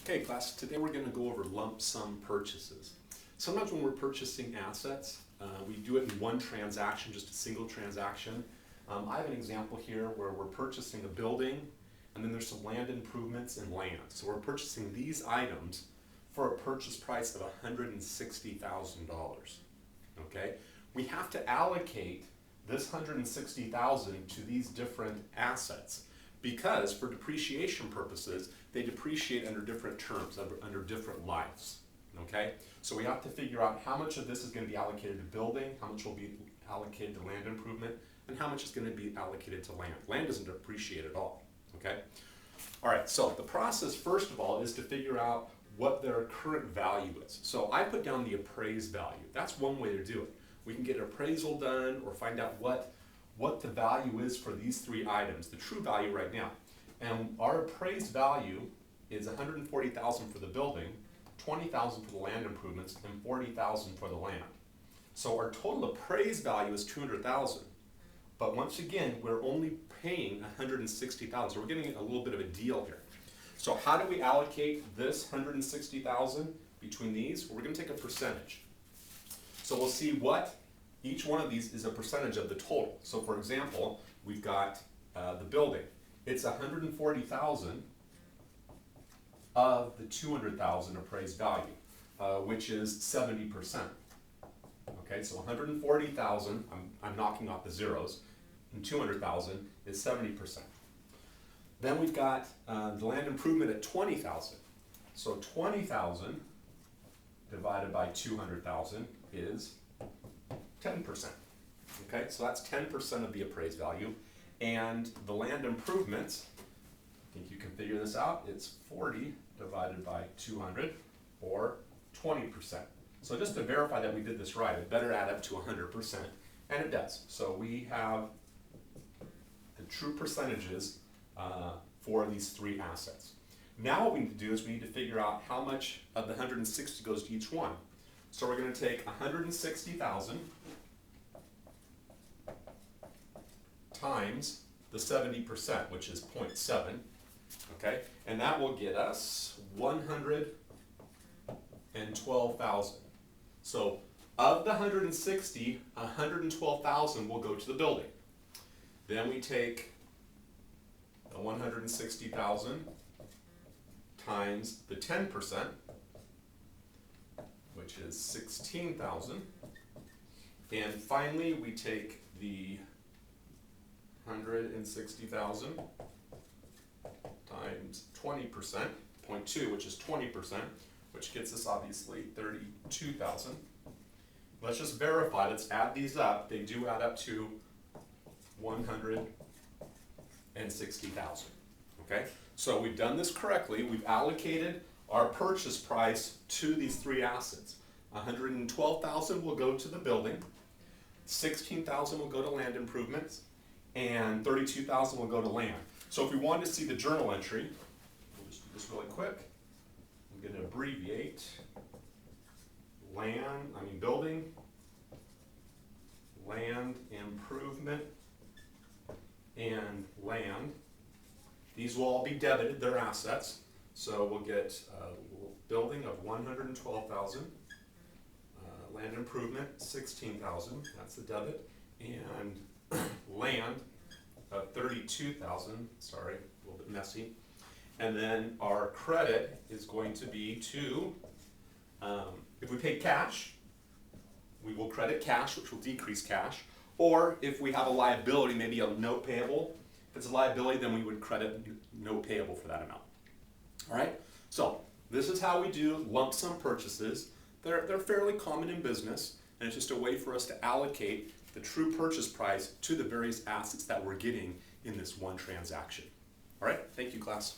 Okay, class, today we're going to go over lump sum purchases. Sometimes when we're purchasing assets, we do it in one transaction, just a single transaction. I have an example here where we're purchasing a building and then there's some land improvements and land. So we're purchasing these items for a purchase price of $160,000. Okay? We have to allocate this $160,000 to these different assets because for depreciation purposes, they depreciate under different terms, under different lives. Okay? So we have to figure out how much of this is going to be allocated to building, how much will be allocated to land improvement, and how much is going to be allocated to land. Land doesn't depreciate at all. Okay? All right, so the process, first of all, is to figure out what their current value is. So I put down the appraised value. That's one way to do it. We can get an appraisal done or find out what the value is for these three items, the true value right now. And our appraised value is $140,000 for the building, $20,000 for the land improvements, and $40,000 for the land. So our total appraised value is $200,000. But once again, we're only paying $160,000. So we're getting a little bit of a deal here. So how do we allocate this $160,000 between these? Well, we're going to take a percentage. So we'll see what each one of these is a percentage of the total. So for example, we've got the building. It's $140,000 of the $200,000 appraised value, which is 70%. Okay, so $140,000, I'm knocking off the zeros, and $200,000 is 70%. Then we've got the land improvement at $20,000. So $20,000 divided by $200,000 is 10%. Okay, so that's 10% of the appraised value. And the land improvements, I think you can figure this out, it's 40 divided by 200, or 20%. So just to verify that we did this right, it better add up to 100%, and it does. So we have the true percentages for these three assets. Now what we need to do is we need to figure out how much of the 160 goes to each one. So we're going to take 160,000 times the 70%, which is 0.7, okay? And that will get us 112,000. So of the 160, 112,000 will go to the building. Then we take the 160,000 times the 10%, which is 16,000. And finally, we take the 160,000 times 20%, 0.2, which is 20%, which gets us obviously 32,000. Let's just verify, let's add these up. They do add up to 160,000, okay? So we've done this correctly. We've allocated our purchase price to these three assets. 112,000 will go to the building, 16,000 will go to land improvements, and 32,000 will go to land. So if we wanted to see the journal entry, we'll just do this really quick. I'm going to abbreviate building, land improvement, and land. These will all be debited, they're assets. So we'll get building of 112,000, land improvement 16,000, that's the debit, and land of 32,000, sorry, a little bit messy. And then our credit is going to be to, if we pay cash, we will credit cash, which will decrease cash. Or if we have a liability, maybe a note payable, if it's a liability, then we would credit note payable for that amount. All right, so this is how we do lump sum purchases. They're fairly common in business, and it's just a way for us to allocate the true purchase price to the various assets that we're getting in this one transaction. All right, thank you, class.